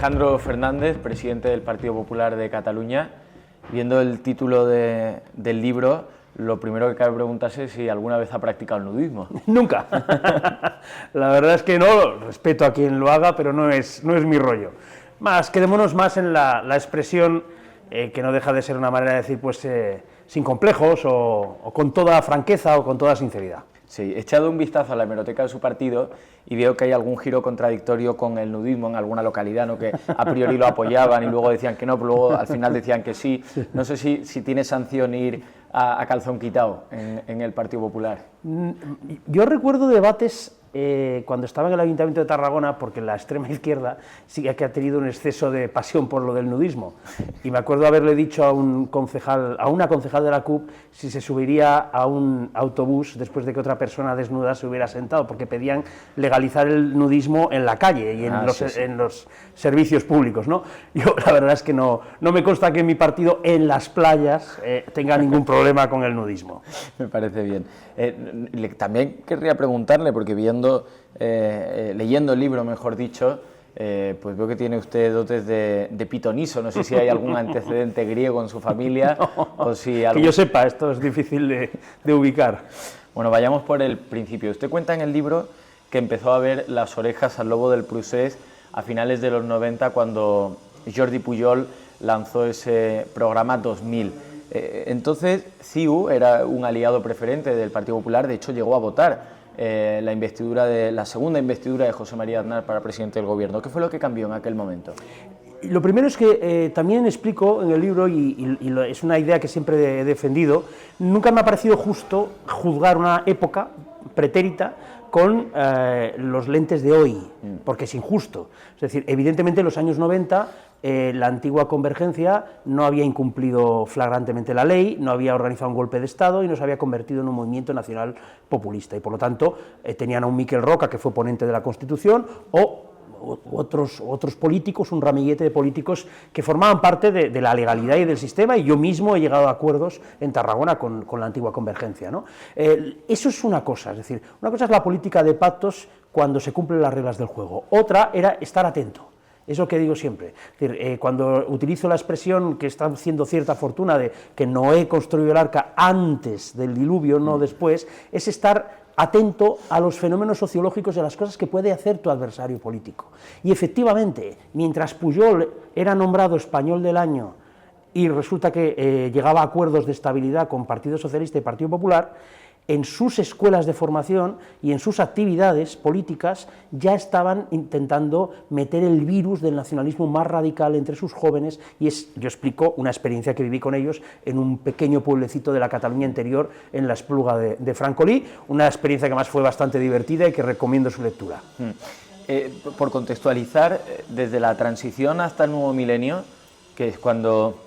Alejandro Fernández, presidente del Partido Popular de Cataluña. Viendo el título del libro, lo primero que cabe preguntarse es si alguna vez ha practicado el nudismo. Nunca. La verdad es que no, respeto a quien lo haga, pero no es mi rollo. Quedémonos más en la expresión, que no deja de ser una manera de decir, pues, sin complejos o con toda franqueza o con toda sinceridad. Sí, he echado un vistazo a la hemeroteca de su partido y veo que hay algún giro contradictorio con el nudismo en alguna localidad, ¿no? Que a priori lo apoyaban y luego decían que no, pero luego al final decían que sí. No sé si tiene sanción ir a calzón quitado en el Partido Popular. Yo recuerdo debates cuando estaba en el Ayuntamiento de Tarragona, porque la extrema izquierda sí que ha tenido un exceso de pasión por lo del nudismo, y me acuerdo haberle dicho a una concejal de la CUP si se subiría a un autobús después de que otra persona desnuda se hubiera sentado, porque pedían legalizar el nudismo en la calle y en los servicios públicos, ¿no? Yo la verdad es que no me consta que en mi partido en las playas tenga ningún problema con el nudismo. Me parece bien. También querría preguntarle, porque leyendo el libro, mejor dicho, pues veo que tiene usted dotes de pitoniso. No sé si hay algún antecedente griego en su familia. O si que yo sepa, esto es difícil de ubicar. Bueno, vayamos por el principio. Usted cuenta en el libro que empezó a ver las orejas al lobo del Prusés a finales de los 90, cuando Jordi Pujol lanzó ese programa 2000. Entonces, CiU era un aliado preferente del Partido Popular. De hecho, llegó a votar la segunda investidura de José María Aznar para presidente del Gobierno. ¿Qué fue lo que cambió en aquel momento? Lo primero es que también explico en el libro, y es una idea que siempre he defendido, nunca me ha parecido justo juzgar una época pretérita con los lentes de hoy, porque es injusto. Es decir, evidentemente en los años 90 la antigua Convergencia no había incumplido flagrantemente la ley, no había organizado un golpe de Estado y no se había convertido en un movimiento nacional populista, y por lo tanto tenían a un Miquel Roca, que fue ponente de la Constitución, o otros políticos, un ramillete de políticos que formaban parte de la legalidad y del sistema, y yo mismo he llegado a acuerdos en Tarragona con la antigua Convergencia, ¿no? Eso es una cosa, es decir, una cosa es la política de pactos cuando se cumplen las reglas del juego, otra era estar atento. Es lo que digo siempre. Es decir, cuando utilizo la expresión que está haciendo cierta fortuna de que Noé construyó el arca antes del diluvio, no después, es estar atento a los fenómenos sociológicos y a las cosas que puede hacer tu adversario político. Y efectivamente, mientras Pujol era nombrado Español del Año y resulta que llegaba a acuerdos de estabilidad con Partido Socialista y Partido Popular, en sus escuelas de formación y en sus actividades políticas ya estaban intentando meter el virus del nacionalismo más radical entre sus jóvenes, y yo explico una experiencia que viví con ellos en un pequeño pueblecito de la Cataluña interior, en la Espluga de Francolí, una experiencia que además fue bastante divertida y que recomiendo su lectura. Por contextualizar, desde la transición hasta el nuevo milenio, que es cuando,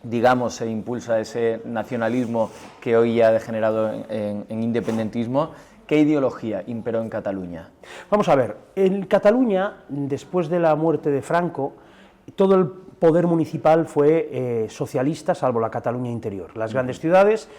digamos, se impulsa ese nacionalismo que hoy ya ha degenerado en independentismo, ¿qué ideología imperó en Cataluña? Vamos a ver, en Cataluña, después de la muerte de Franco, todo el poder municipal fue socialista, salvo la Cataluña interior. Las grandes ciudades,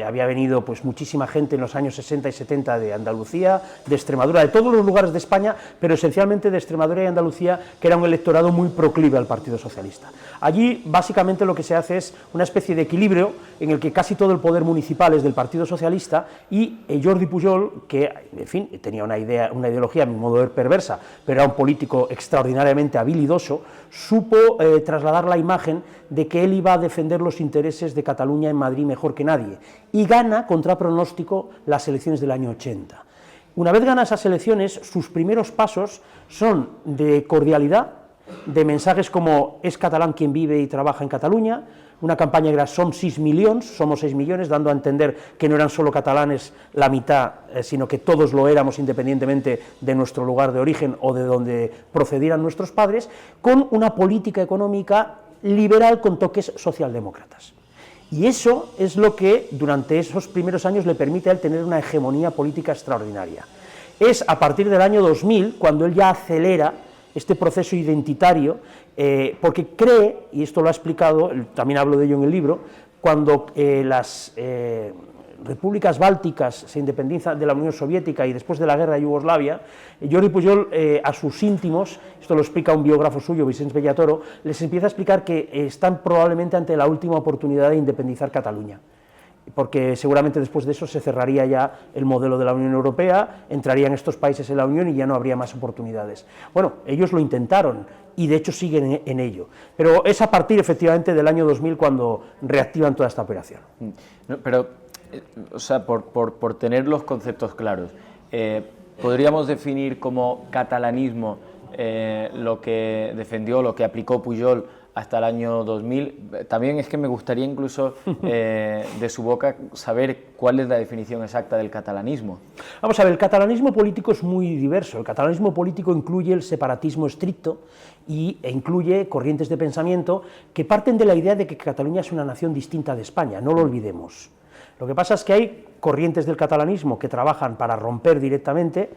había venido pues muchísima gente en los años 60 y 70 de Andalucía, de Extremadura, de todos los lugares de España, pero esencialmente de Extremadura y Andalucía, que era un electorado muy proclive al Partido Socialista. Allí, básicamente, lo que se hace es una especie de equilibrio en el que casi todo el poder municipal es del Partido Socialista, y Jordi Pujol, que, en fin, tenía una ideología, a mi modo de ver, perversa, pero era un político extraordinariamente habilidoso, supo trasladar la imagen de que él iba a defender los intereses de Cataluña en Madrid mejor que nadie, y gana, contra pronóstico, las elecciones del año 80. Una vez gana esas elecciones, sus primeros pasos son de cordialidad, de mensajes como «es catalán quien vive y trabaja en Cataluña», una campaña que era «somos 6 millones», dando a entender que no eran solo catalanes la mitad, sino que todos lo éramos independientemente de nuestro lugar de origen o de donde procedieran nuestros padres, con una política económica liberal con toques socialdemócratas. Y eso es lo que durante esos primeros años le permite a él tener una hegemonía política extraordinaria. Es a partir del año 2000 cuando él ya acelera este proceso identitario, porque cree, y esto lo ha explicado, también hablo de ello en el libro, cuando las repúblicas bálticas se independizan de la Unión Soviética y después de la guerra de Yugoslavia, Jordi Pujol a sus íntimos, esto lo explica un biógrafo suyo, Vicens Bellatoro, les empieza a explicar que están probablemente ante la última oportunidad de independizar Cataluña, porque seguramente después de eso se cerraría ya el modelo de la Unión Europea, entrarían estos países en la Unión y ya no habría más oportunidades. Bueno, ellos lo intentaron y de hecho siguen en ello, pero es a partir efectivamente del año 2000 cuando reactivan toda esta operación. No, pero, o sea, por tener los conceptos claros, ¿podríamos definir como catalanismo lo que defendió, lo que aplicó Pujol hasta el año 2000? También es que me gustaría incluso de su boca saber cuál es la definición exacta del catalanismo. Vamos a ver, el catalanismo político es muy diverso. El catalanismo político incluye el separatismo estricto e incluye corrientes de pensamiento que parten de la idea de que Cataluña es una nación distinta de España, no lo olvidemos. Lo que pasa es que hay corrientes del catalanismo que trabajan para romper directamente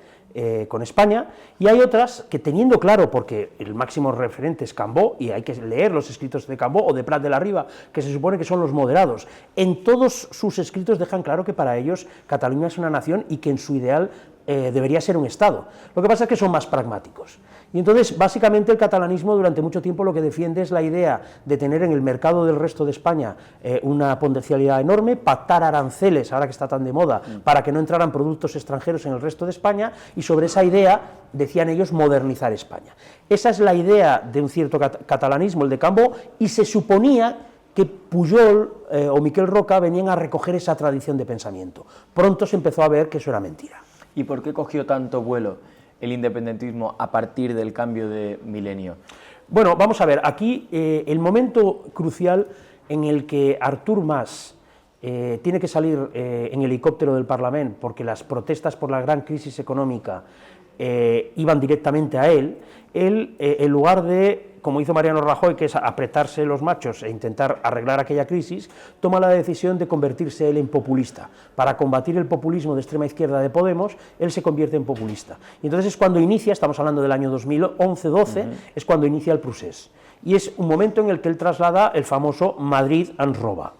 con España, y hay otras que, teniendo claro, porque el máximo referente es Cambó, y hay que leer los escritos de Cambó o de Prat de la Riba, que se supone que son los moderados, en todos sus escritos dejan claro que para ellos Cataluña es una nación y que en su ideal debería ser un Estado. Lo que pasa es que son más pragmáticos. Y entonces, básicamente, el catalanismo durante mucho tiempo lo que defiende es la idea de tener en el mercado del resto de España una potencialidad enorme, pactar aranceles, ahora que está tan de moda, para que no entraran productos extranjeros en el resto de España, y sobre esa idea, decían ellos, modernizar España. Esa es la idea de un cierto catalanismo, el de Cambó, y se suponía que Pujol o Miquel Roca venían a recoger esa tradición de pensamiento. Pronto se empezó a ver que eso era mentira. ¿Y por qué cogió tanto vuelo el independentismo a partir del cambio de milenio? Bueno, vamos a ver, aquí el momento crucial en el que Artur Mas tiene que salir en helicóptero del Parlamento porque las protestas por la gran crisis económica iban directamente a él, en lugar de, como hizo Mariano Rajoy, que es apretarse los machos e intentar arreglar aquella crisis, toma la decisión de convertirse él en populista. Para combatir el populismo de extrema izquierda de Podemos, él se convierte en populista. Y entonces es cuando inicia, estamos hablando del año 2011-12, es cuando inicia el procés. Y es un momento en el que él traslada el famoso Madrid ens roba,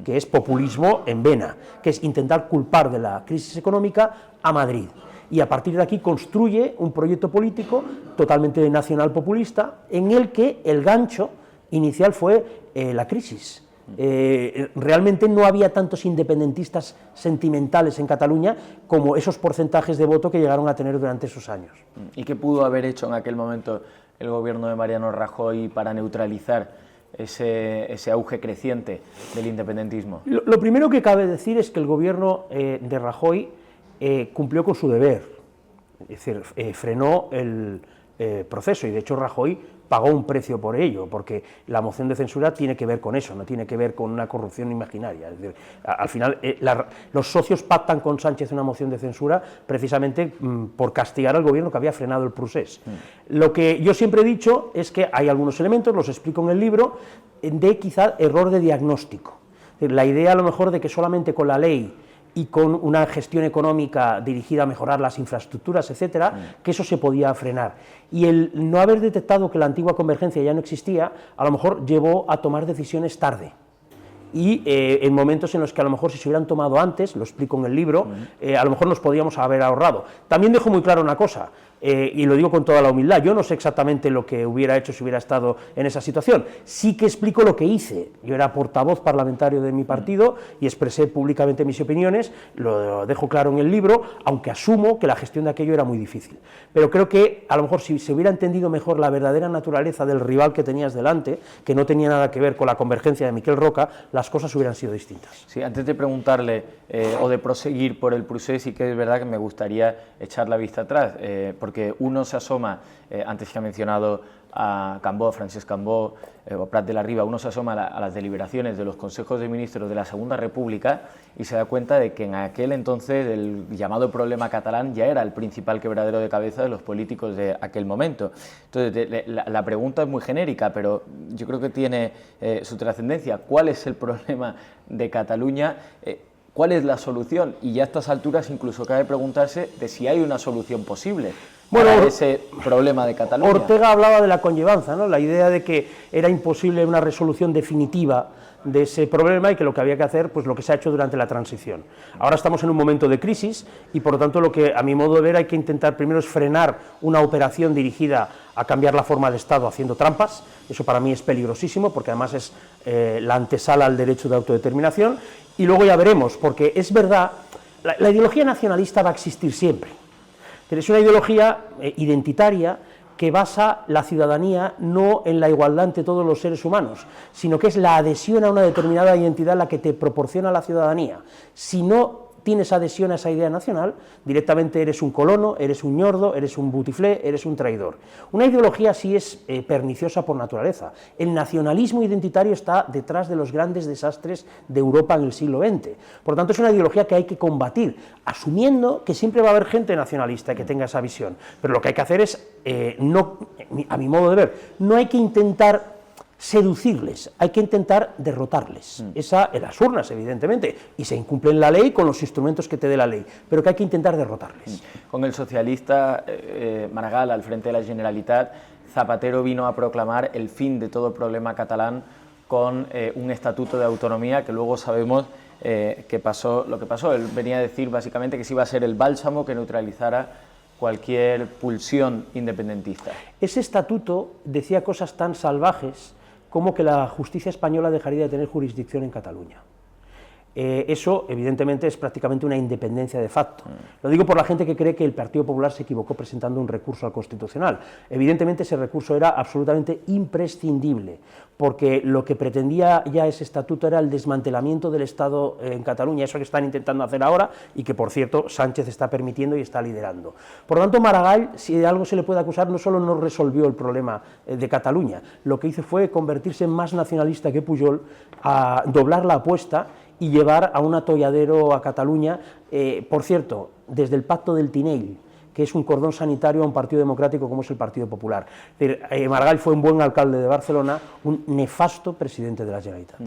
que es populismo en vena, que es intentar culpar de la crisis económica a Madrid. Y a partir de aquí construye un proyecto político totalmente nacional populista, en el que el gancho inicial fue la crisis. Realmente no había tantos independentistas sentimentales en Cataluña como esos porcentajes de voto que llegaron a tener durante esos años. ¿Y qué pudo haber hecho en aquel momento el gobierno de Mariano Rajoy para neutralizar ese auge creciente del independentismo? Lo primero que cabe decir es que el gobierno de Rajoy cumplió con su deber, es decir, frenó el proceso, y de hecho Rajoy pagó un precio por ello, porque la moción de censura tiene que ver con eso, no tiene que ver con una corrupción imaginaria. Es decir, al final los socios pactan con Sánchez una moción de censura precisamente por castigar al gobierno que había frenado el procés. Lo que yo siempre he dicho es que hay algunos elementos, los explico en el libro, de quizá error de diagnóstico. Es decir, la idea a lo mejor de que solamente con la ley y con una gestión económica dirigida a mejorar las infraestructuras, etcétera, que eso se podía frenar. Y el no haber detectado que la antigua convergencia ya no existía, a lo mejor llevó a tomar decisiones tarde. Y en momentos en los que a lo mejor si se hubieran tomado antes, lo explico en el libro, a lo mejor nos podíamos haber ahorrado. También dejo muy claro una cosa, y lo digo con toda la humildad, yo no sé exactamente lo que hubiera hecho si hubiera estado en esa situación, sí que explico lo que hice. Yo era portavoz parlamentario de mi partido y expresé públicamente mis opiniones, lo dejo claro en el libro, aunque asumo que la gestión de aquello era muy difícil. Pero creo que a lo mejor si se hubiera entendido mejor la verdadera naturaleza del rival que tenías delante, que no tenía nada que ver con la convergencia de Miquel Roca, las cosas hubieran sido distintas. Sí, antes de preguntarle o de proseguir por el procés, sí que es verdad que me gustaría echar la vista atrás, porque uno se asoma, antes que ha mencionado a Cambó, Francesc Cambó o Prat de la Riba, uno se asoma a las deliberaciones de los consejos de ministros de la Segunda República y se da cuenta de que en aquel entonces el llamado problema catalán ya era el principal quebradero de cabeza de los políticos de aquel momento. Entonces, la pregunta es muy genérica, pero yo creo que tiene su trascendencia. ¿Cuál es el problema de Cataluña? ¿Cuál es la solución? Y ya a estas alturas incluso cabe preguntarse de si hay una solución posible. para ese problema de Cataluña. Ortega hablaba de la conllevanza, ¿no? La idea de que era imposible una resolución definitiva de ese problema y que lo que había que hacer, pues lo que se ha hecho durante la transición. Ahora estamos en un momento de crisis y por lo tanto lo que a mi modo de ver hay que intentar primero es frenar una operación dirigida a cambiar la forma de Estado haciendo trampas. Eso para mí es peligrosísimo porque además es la antesala al derecho de autodeterminación, y luego ya veremos, porque es verdad, la ideología nacionalista va a existir siempre, pero es una ideología identitaria que basa la ciudadanía no en la igualdad entre todos los seres humanos, sino que es la adhesión a una determinada identidad la que te proporciona la ciudadanía. Si no tienes adhesión a esa idea nacional, directamente eres un colono, eres un ñordo, eres un butiflé, eres un traidor. Una ideología así es perniciosa por naturaleza. El nacionalismo identitario está detrás de los grandes desastres de Europa en el siglo XX. Por lo tanto, es una ideología que hay que combatir, asumiendo que siempre va a haber gente nacionalista que tenga esa visión. Pero lo que hay que hacer es, a mi modo de ver, no hay que intentar seducirles, hay que intentar derrotarles. Esa en las urnas, evidentemente, y se incumple la ley con los instrumentos que te dé la ley, pero que hay que intentar derrotarles. Con el socialista Maragall al frente de la Generalitat, Zapatero vino a proclamar el fin de todo problema catalán con un estatuto de autonomía que luego sabemos que pasó lo que pasó. Él venía a decir básicamente que sí iba a ser el bálsamo que neutralizara cualquier pulsión independentista. Ese estatuto decía cosas tan salvajes como que la justicia española dejaría de tener jurisdicción en Cataluña. Eso, evidentemente, es prácticamente una independencia de facto. Lo digo por la gente que cree que el Partido Popular se equivocó presentando un recurso al Constitucional. Evidentemente, ese recurso era absolutamente imprescindible, porque lo que pretendía ya ese estatuto era el desmantelamiento del Estado en Cataluña, eso que están intentando hacer ahora y que, por cierto, Sánchez está permitiendo y está liderando. Por lo tanto, Maragall, si de algo se le puede acusar, no solo no resolvió el problema de Cataluña, lo que hizo fue convertirse en más nacionalista que Pujol, a doblar la apuesta y llevar a un atolladero a Cataluña, por cierto, desde el Pacto del Tinell, que es un cordón sanitario a un partido democrático como es el Partido Popular. Es decir, Maragall fue un buen alcalde de Barcelona, un nefasto presidente de la Generalitat.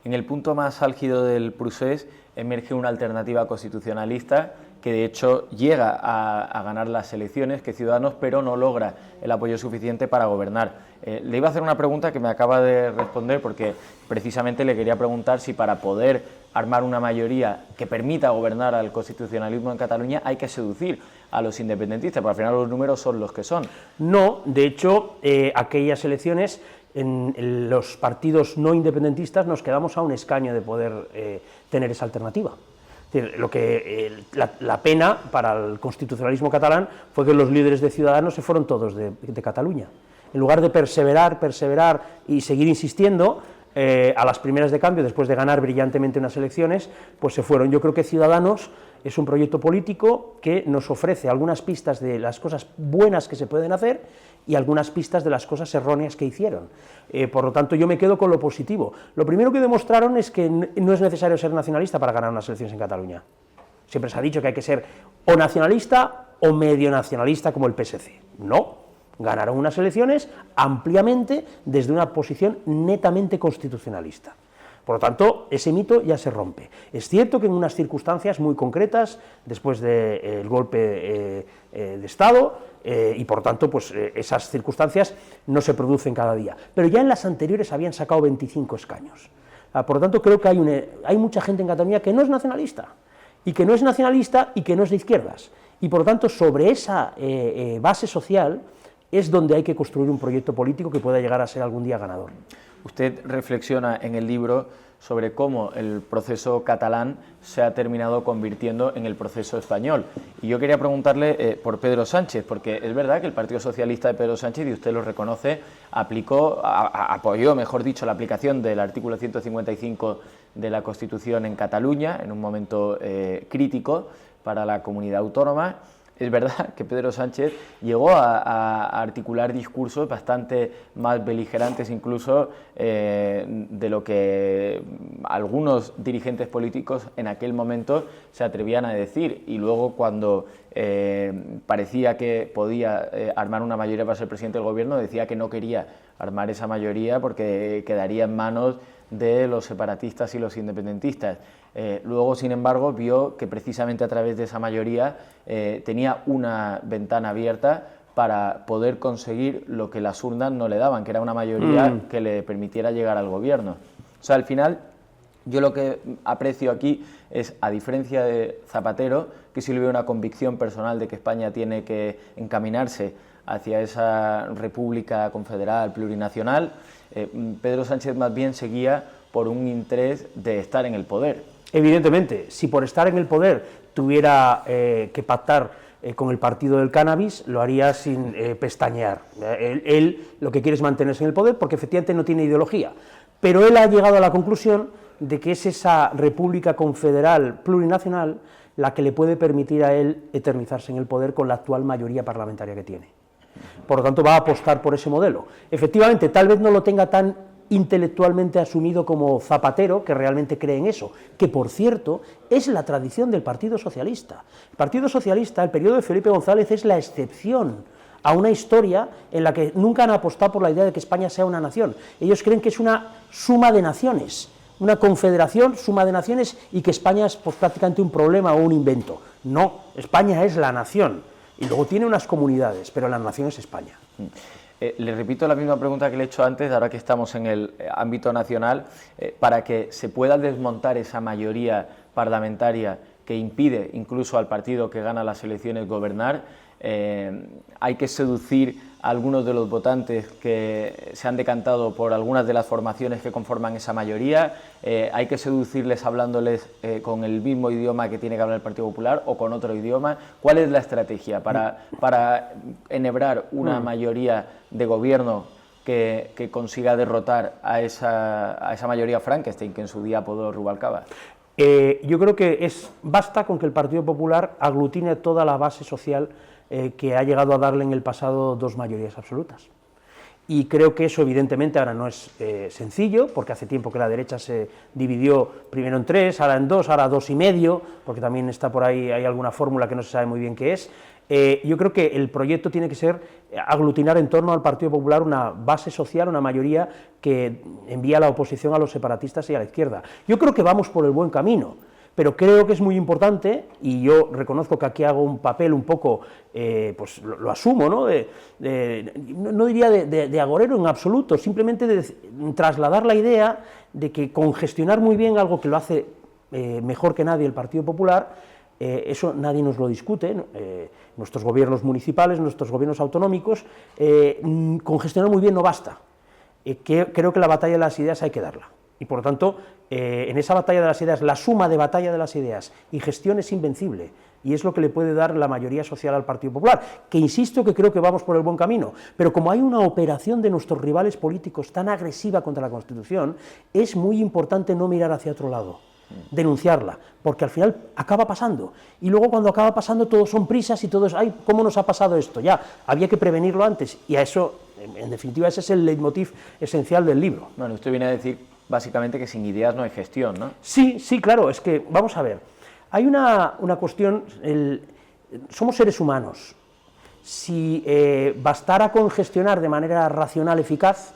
En el punto más álgido del procés emerge una alternativa constitucionalista que de hecho llega a ganar las elecciones, que Ciudadanos, pero no logra el apoyo suficiente para gobernar. Le iba a hacer una pregunta que me acaba de responder, porque precisamente le quería preguntar si para poder armar una mayoría que permita gobernar al constitucionalismo en Cataluña hay que seducir a los independentistas, porque al final los números son los que son. No, de hecho, aquellas elecciones, en los partidos no independentistas nos quedamos a un escaño de poder tener esa alternativa. Lo que, la pena para el constitucionalismo catalán fue que los líderes de Ciudadanos se fueron todos de Cataluña. En lugar de perseverar y seguir insistiendo, a las primeras de cambio, después de ganar brillantemente unas elecciones, pues se fueron. Yo creo que Ciudadanos es un proyecto político que nos ofrece algunas pistas de las cosas buenas que se pueden hacer y algunas pistas de las cosas erróneas que hicieron. Por lo tanto, yo me quedo con lo positivo. Lo primero que demostraron es que no es necesario ser nacionalista para ganar unas elecciones en Cataluña. Siempre se ha dicho que hay que ser o nacionalista o medio nacionalista como el PSC. No. Ganaron unas elecciones ampliamente desde una posición netamente constitucionalista. Por lo tanto, ese mito ya se rompe. Es cierto que en unas circunstancias muy concretas, después del golpe de Estado, y por tanto, pues esas circunstancias no se producen cada día. Pero ya en las anteriores habían sacado 25 escaños. Por lo tanto, creo que hay mucha gente en Cataluña que no es nacionalista, y que no es de izquierdas. Y por lo tanto, sobre esa base social es donde hay que construir un proyecto político que pueda llegar a ser algún día ganador. Usted reflexiona en el libro sobre cómo el proceso catalán se ha terminado convirtiendo en el proceso español. Y yo quería preguntarle por Pedro Sánchez, porque es verdad que el Partido Socialista de Pedro Sánchez, y usted lo reconoce, apoyó, mejor dicho, la aplicación del artículo 155 de la Constitución en Cataluña, en un momento crítico para la comunidad autónoma. Es verdad que Pedro Sánchez llegó a articular discursos bastante más beligerantes incluso de lo que algunos dirigentes políticos en aquel momento se atrevían a decir, y luego cuando parecía que podía armar una mayoría para ser presidente del gobierno, decía que no quería armar esa mayoría porque quedaría en manos de los separatistas y los independentistas. Luego, sin embargo, vio que precisamente a través de esa mayoría tenía una ventana abierta para poder conseguir lo que las urnas no le daban, que era una mayoría que le permitiera llegar al gobierno. O sea, al final, yo lo que aprecio aquí es, a diferencia de Zapatero, que sí le veo una convicción personal de que España tiene que encaminarse hacia esa república confederal plurinacional, Pedro Sánchez más bien seguía por un interés de estar en el poder. Evidentemente, si por estar en el poder tuviera que pactar con el partido del cannabis, lo haría sin pestañear. Él lo que quiere es mantenerse en el poder porque efectivamente no tiene ideología, pero él ha llegado a la conclusión de que es esa república confederal plurinacional la que le puede permitir a él eternizarse en el poder con la actual mayoría parlamentaria que tiene. Por lo tanto, va a apostar por ese modelo. Efectivamente, tal vez no lo tenga tan intelectualmente asumido como Zapatero, que realmente cree en eso, que por cierto es la tradición del Partido Socialista. El Partido Socialista, el periodo de Felipe González, es la excepción a una historia en la que nunca han apostado por la idea de que España sea una nación. Ellos creen que es una suma de naciones, una confederación, suma de naciones, y que España es pues, prácticamente un problema o un invento. No, España es la nación, y luego tiene unas comunidades, pero la nación es España. Le repito la misma pregunta que le he hecho antes, ahora que estamos en el ámbito nacional, para que se pueda desmontar esa mayoría parlamentaria que impide incluso al partido que gana las elecciones gobernar, hay que seducir a algunos de los votantes que se han decantado por algunas de las formaciones que conforman esa mayoría, hay que seducirles hablándoles con el mismo idioma que tiene que hablar el Partido Popular o con otro idioma. ¿Cuál es la estrategia para enhebrar una mayoría de gobierno que consiga derrotar a esa mayoría Frankenstein que en su día apodó Rubalcaba? Yo creo que basta con que el Partido Popular aglutine toda la base social que ha llegado a darle en el pasado dos mayorías absolutas. Y creo que eso evidentemente ahora no es sencillo, porque hace tiempo que la derecha se dividió primero en tres, ahora en dos, ahora dos y medio, porque también está por ahí, hay alguna fórmula que no se sabe muy bien qué es. Yo creo que el proyecto tiene que ser aglutinar en torno al Partido Popular una base social, una mayoría que envía a la oposición a los separatistas y a la izquierda. Yo creo que vamos por el buen camino, pero creo que es muy importante, y yo reconozco que aquí hago un papel un poco, pues lo asumo, ¿no? No diría de agorero en absoluto, simplemente de trasladar la idea de que con gestionar muy bien algo que lo hace mejor que nadie el Partido Popular, eso nadie nos lo discute, nuestros gobiernos municipales, nuestros gobiernos autonómicos, con gestionar muy bien no basta. Creo que la batalla de las ideas hay que darla. Y por lo tanto, en esa batalla de las ideas, la suma de batalla de las ideas y gestión es invencible, y es lo que le puede dar la mayoría social al Partido Popular, que insisto que creo que vamos por el buen camino, pero como hay una operación de nuestros rivales políticos tan agresiva contra la Constitución, es muy importante no mirar hacia otro lado, denunciarla, porque al final acaba pasando, y luego cuando acaba pasando todos son prisas y todos, ¡ay, cómo nos ha pasado esto! Ya, había que prevenirlo antes, y a eso, en definitiva, ese es el leitmotiv esencial del libro. Bueno, usted viene a decir básicamente que sin ideas no hay gestión, ¿no? Sí, sí, claro, es que, vamos a ver, hay una cuestión, somos seres humanos, si bastara con gestionar de manera racional, eficaz,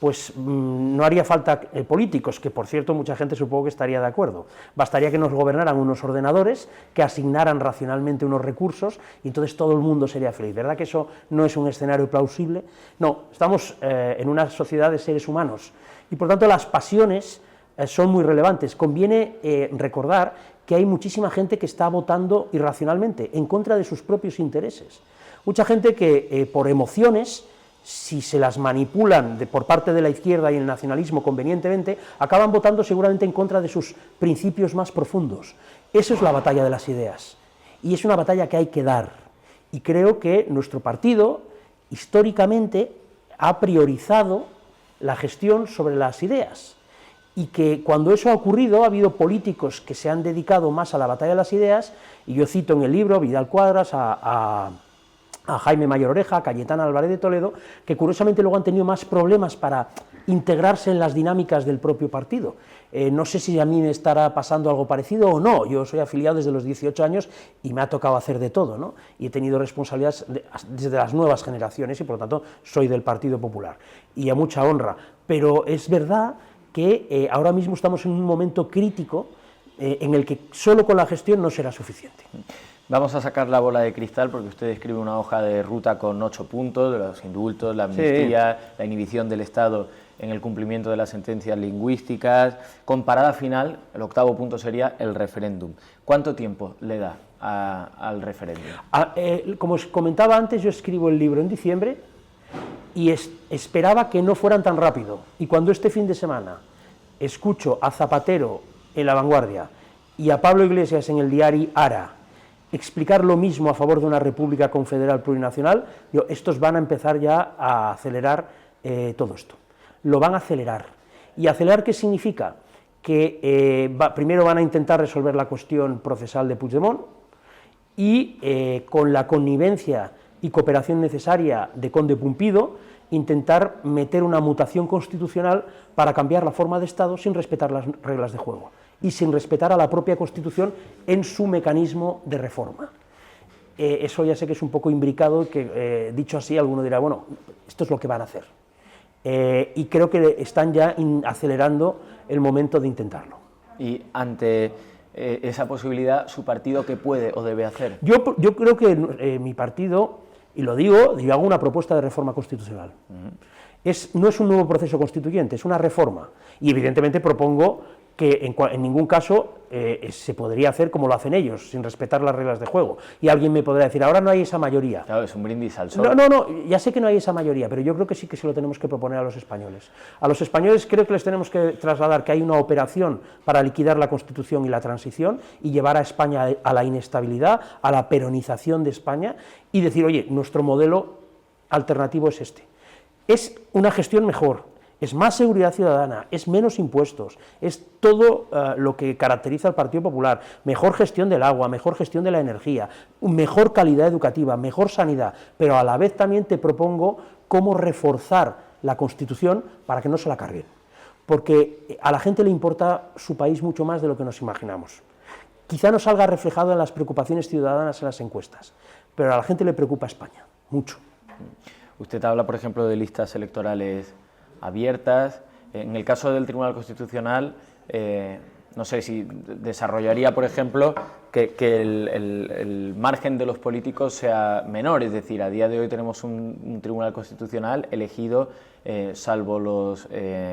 pues no haría falta políticos, que por cierto mucha gente supongo que estaría de acuerdo, bastaría que nos gobernaran unos ordenadores, que asignaran racionalmente unos recursos, y entonces todo el mundo sería feliz. ¿Verdad que eso no es un escenario plausible? No, estamos en una sociedad de seres humanos, y por tanto las pasiones son muy relevantes. Conviene recordar que hay muchísima gente que está votando irracionalmente, en contra de sus propios intereses. Mucha gente que por emociones, si se las manipulan por parte de la izquierda y el nacionalismo convenientemente, acaban votando seguramente en contra de sus principios más profundos. Eso es la batalla de las ideas, y es una batalla que hay que dar, y creo que nuestro partido, históricamente, ha priorizado la gestión sobre las ideas, y que cuando eso ha ocurrido ha habido políticos que se han dedicado más a la batalla de las ideas, y yo cito en el libro Vidal Quadras, a Jaime Mayor Oreja, a Cayetana Álvarez de Toledo, que curiosamente luego han tenido más problemas para integrarse en las dinámicas del propio partido. No sé si a mí me estará pasando algo parecido o no. Yo soy afiliado desde los 18 años y me ha tocado hacer de todo, ¿no? Y he tenido responsabilidades desde las nuevas generaciones y por lo tanto soy del Partido Popular, y a mucha honra, pero es verdad que ahora mismo estamos en un momento crítico en el que solo con la gestión no será suficiente. Vamos a sacar la bola de cristal porque usted escribe una hoja de ruta con 8 puntos, de los indultos, la amnistía, sí, la inhibición del Estado en el cumplimiento de las sentencias lingüísticas. Con parada final, el 8º punto sería el referéndum. ¿Cuánto tiempo le da al referéndum? Como os comentaba antes, yo escribo el libro en diciembre y esperaba que no fueran tan rápido. Y cuando este fin de semana escucho a Zapatero en La Vanguardia y a Pablo Iglesias en el diario Ara explicar lo mismo a favor de una república confederal plurinacional, digo, estos van a empezar ya a acelerar todo esto. Lo van a acelerar. ¿Y acelerar qué significa? Que primero van a intentar resolver la cuestión procesal de Puigdemont y con la connivencia y cooperación necesaria de Conde Pumpido, intentar meter una mutación constitucional para cambiar la forma de Estado sin respetar las reglas de juego y sin respetar a la propia Constitución en su mecanismo de reforma. Eso ya sé que es un poco imbricado, que dicho así alguno dirá, bueno, esto es lo que van a hacer. Y creo que están ya acelerando el momento de intentarlo. Y ante esa posibilidad, ¿su partido qué puede o debe hacer? Yo creo que mi partido, y lo digo, yo hago una propuesta de reforma constitucional. No es un nuevo proceso constituyente, es una reforma. Y evidentemente propongo que en ningún caso se podría hacer como lo hacen ellos, sin respetar las reglas de juego. Y alguien me podrá decir, ahora no hay esa mayoría. Claro, es un brindis al sol. No, ya sé que no hay esa mayoría, pero yo creo que sí que se lo tenemos que proponer a los españoles. A los españoles creo que les tenemos que trasladar que hay una operación para liquidar la Constitución y la transición y llevar a España a la inestabilidad, a la peronización de España y decir, oye, nuestro modelo alternativo es este. Es una gestión mejor, es más seguridad ciudadana, es menos impuestos, es todo lo que caracteriza al Partido Popular, mejor gestión del agua, mejor gestión de la energía, mejor calidad educativa, mejor sanidad, pero a la vez también te propongo cómo reforzar la Constitución para que no se la carguen, porque a la gente le importa su país mucho más de lo que nos imaginamos. Quizá no salga reflejado en las preocupaciones ciudadanas en las encuestas, pero a la gente le preocupa España, mucho. Usted habla, por ejemplo, de listas electorales abiertas. En el caso del Tribunal Constitucional, no sé si desarrollaría, por ejemplo, que el margen de los políticos sea menor, es decir, a día de hoy tenemos un Tribunal Constitucional elegido, salvo los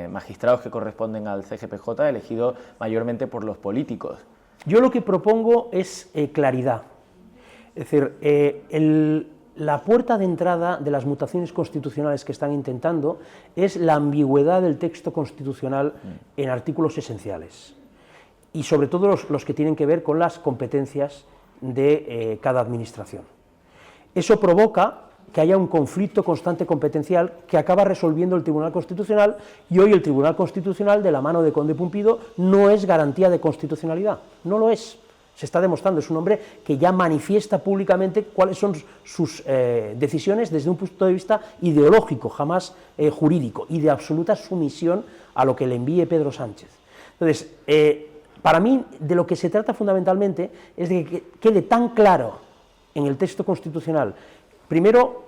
magistrados que corresponden al CGPJ, elegido mayormente por los políticos. Yo lo que propongo es claridad, es decir, la puerta de entrada de las mutaciones constitucionales que están intentando es la ambigüedad del texto constitucional en artículos esenciales y sobre todo los que tienen que ver con las competencias de cada administración. Eso provoca que haya un conflicto constante competencial que acaba resolviendo el Tribunal Constitucional y hoy el Tribunal Constitucional, de la mano de Conde Pumpido, no es garantía de constitucionalidad, no lo es. Se está demostrando, es un hombre que ya manifiesta públicamente cuáles son sus decisiones desde un punto de vista ideológico, jamás jurídico, y de absoluta sumisión a lo que le envíe Pedro Sánchez. Entonces, para mí, de lo que se trata fundamentalmente es de que quede tan claro en el texto constitucional, primero,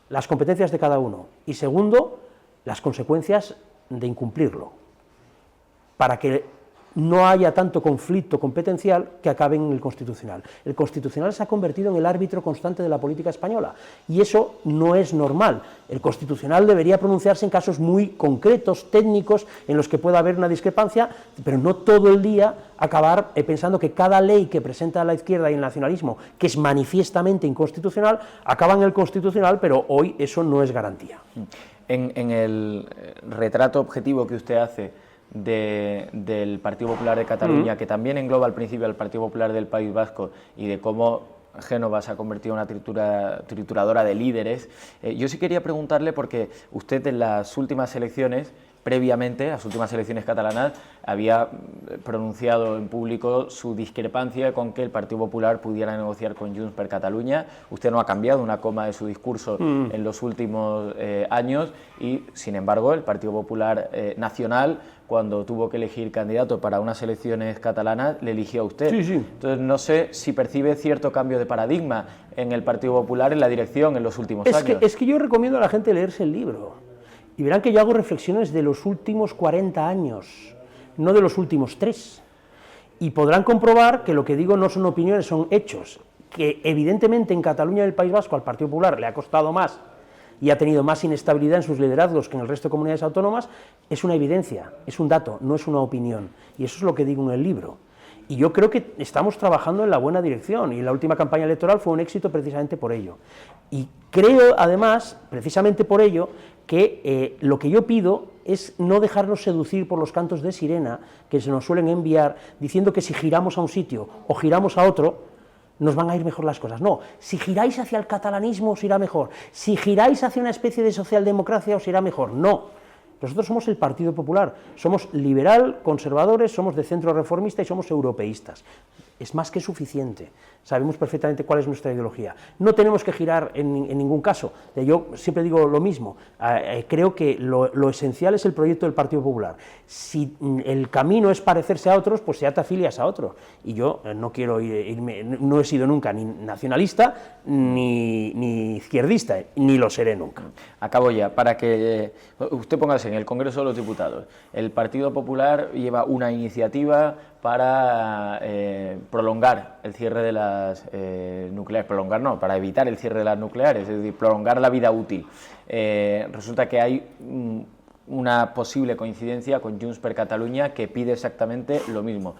las competencias de cada uno, y segundo, las consecuencias de incumplirlo, para que no haya tanto conflicto competencial que acabe en el Constitucional. El Constitucional se ha convertido en el árbitro constante de la política española y eso no es normal. El Constitucional debería pronunciarse en casos muy concretos, técnicos, en los que pueda haber una discrepancia, pero no todo el día acabar pensando que cada ley que presenta la izquierda y el nacionalismo, que es manifiestamente inconstitucional, acaba en el Constitucional, pero hoy eso no es garantía. En el retrato objetivo que usted hace del Partido Popular de Cataluña, que también engloba al principio al Partido Popular del País Vasco y de cómo Génova se ha convertido en una trituradora de líderes, yo sí quería preguntarle, porque usted en las últimas elecciones, previamente a las últimas elecciones catalanas, había pronunciado en público su discrepancia con que el Partido Popular pudiera negociar con Junts per Catalunya. Usted no ha cambiado una coma de su discurso en los últimos años y, sin embargo, el Partido Popular Nacional, cuando tuvo que elegir candidato para unas elecciones catalanas, le eligió a usted. Sí, sí. Entonces, no sé si percibe cierto cambio de paradigma en el Partido Popular en la dirección en los últimos años. Es que yo recomiendo a la gente leerse el libro. y verán que yo hago reflexiones de los últimos 40 años, no de los últimos 3. Y podrán comprobar que lo que digo no son opiniones, son hechos, que evidentemente en Cataluña y el País Vasco al Partido Popular le ha costado más y ha tenido más inestabilidad en sus liderazgos que en el resto de comunidades autónomas, es una evidencia, es un dato, no es una opinión. Y eso es lo que digo en el libro. Y yo creo que estamos trabajando en la buena dirección, y la última campaña electoral fue un éxito precisamente por ello. Y creo, además, precisamente por ello, que lo que yo pido es no dejarnos seducir por los cantos de sirena que se nos suelen enviar, diciendo que si giramos a un sitio o giramos a otro, nos van a ir mejor las cosas. No, si giráis hacia el catalanismo os irá mejor, si giráis hacia una especie de socialdemocracia os irá mejor. No. Nosotros somos el Partido Popular, somos liberal, conservadores, somos de centro reformista y somos europeístas. Es más que suficiente, sabemos perfectamente cuál es nuestra ideología. No tenemos que girar en ningún caso, yo siempre digo lo mismo, creo que lo esencial es el proyecto del Partido Popular. Si el camino es parecerse a otros, pues ya te afilias a otros. Y yo no quiero irme, no he sido nunca ni nacionalista ni izquierdista, ni lo seré nunca. Acabo ya, para que usted póngase en el Congreso de los Diputados. El Partido Popular lleva una iniciativa para prolongar el cierre de las nucleares, para evitar el cierre de las nucleares, es decir, prolongar la vida útil. Resulta que hay una posible coincidencia con Junts per Catalunya que pide exactamente lo mismo.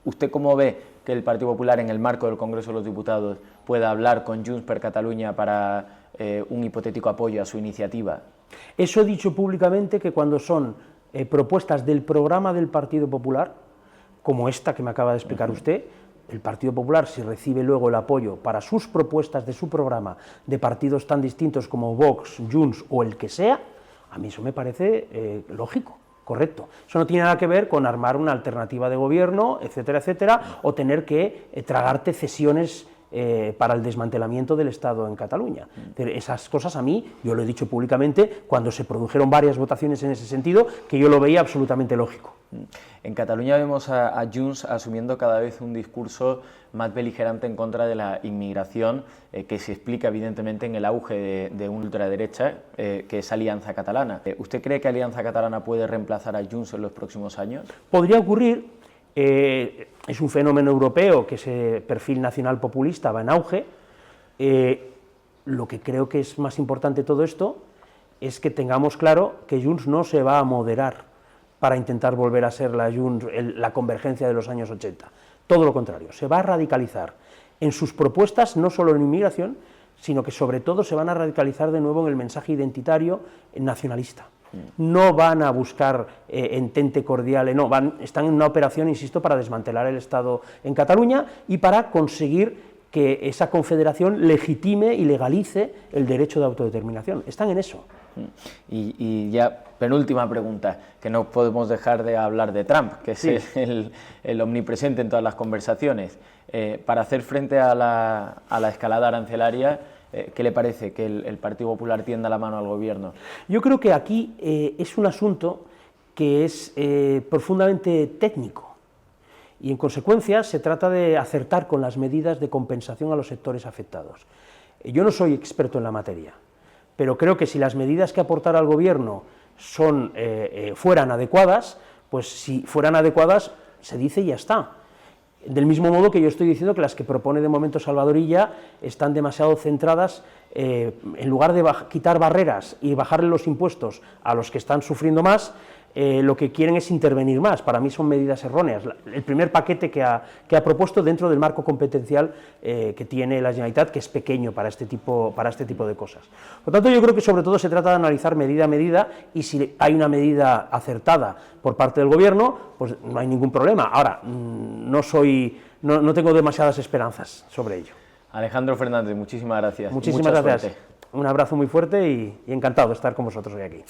¿Usted cómo ve que el Partido Popular en el marco del Congreso de los Diputados pueda hablar con Junts per Catalunya para un hipotético apoyo a su iniciativa? Eso he dicho públicamente, que cuando son propuestas del programa del Partido Popular, como esta que me acaba de explicar usted, el Partido Popular, si recibe luego el apoyo para sus propuestas de su programa de partidos tan distintos como Vox, Junts o el que sea, a mí eso me parece lógico, correcto. Eso no tiene nada que ver con armar una alternativa de gobierno, etcétera, etcétera, o tener que tragarte cesiones para el desmantelamiento del Estado en Cataluña. Esas cosas a mí, yo lo he dicho públicamente, cuando se produjeron varias votaciones en ese sentido, que yo lo veía absolutamente lógico. En Cataluña vemos a Junts asumiendo cada vez un discurso más beligerante en contra de la inmigración, que se explica evidentemente en el auge de una ultraderecha, que es Alianza Catalana. ¿Usted cree que Alianza Catalana puede reemplazar a Junts en los próximos años? Podría ocurrir. Es un fenómeno europeo que ese perfil nacional populista va en auge. Lo que creo que es más importante de todo esto es que tengamos claro que Junts no se va a moderar para intentar volver a ser la convergencia de los años 80. Todo lo contrario, se va a radicalizar en sus propuestas, no solo en inmigración, sino que sobre todo se van a radicalizar de nuevo en el mensaje identitario nacionalista. No van a buscar entente cordial, no, están en una operación, insisto, para desmantelar el Estado en Cataluña y para conseguir que esa confederación legitime y legalice el derecho de autodeterminación. Están en eso. Y ya, penúltima pregunta, que no podemos dejar de hablar de Trump, que es sí, el omnipresente en todas las conversaciones. Para hacer frente a la escalada arancelaria, ¿qué le parece que el Partido Popular tienda la mano al gobierno? Yo creo que aquí es un asunto que es profundamente técnico y en consecuencia se trata de acertar con las medidas de compensación a los sectores afectados. Yo no soy experto en la materia, pero creo que si las medidas que aportara el gobierno fueran adecuadas, pues si fueran adecuadas se dice y ya está. Del mismo modo que yo estoy diciendo que las que propone de momento Salvador Illa están demasiado centradas, en lugar de quitar barreras y bajarle los impuestos a los que están sufriendo más, lo que quieren es intervenir más. Para mí son medidas erróneas. El primer paquete que ha propuesto dentro del marco competencial que tiene la Generalitat, que es pequeño para este tipo de cosas. Por lo tanto, yo creo que sobre todo se trata de analizar medida a medida y si hay una medida acertada por parte del Gobierno, pues no hay ningún problema. Ahora, no tengo demasiadas esperanzas sobre ello. Alejandro Fernández, muchísimas gracias. Muchísimas gracias. Un abrazo muy fuerte y encantado de estar con vosotros hoy aquí.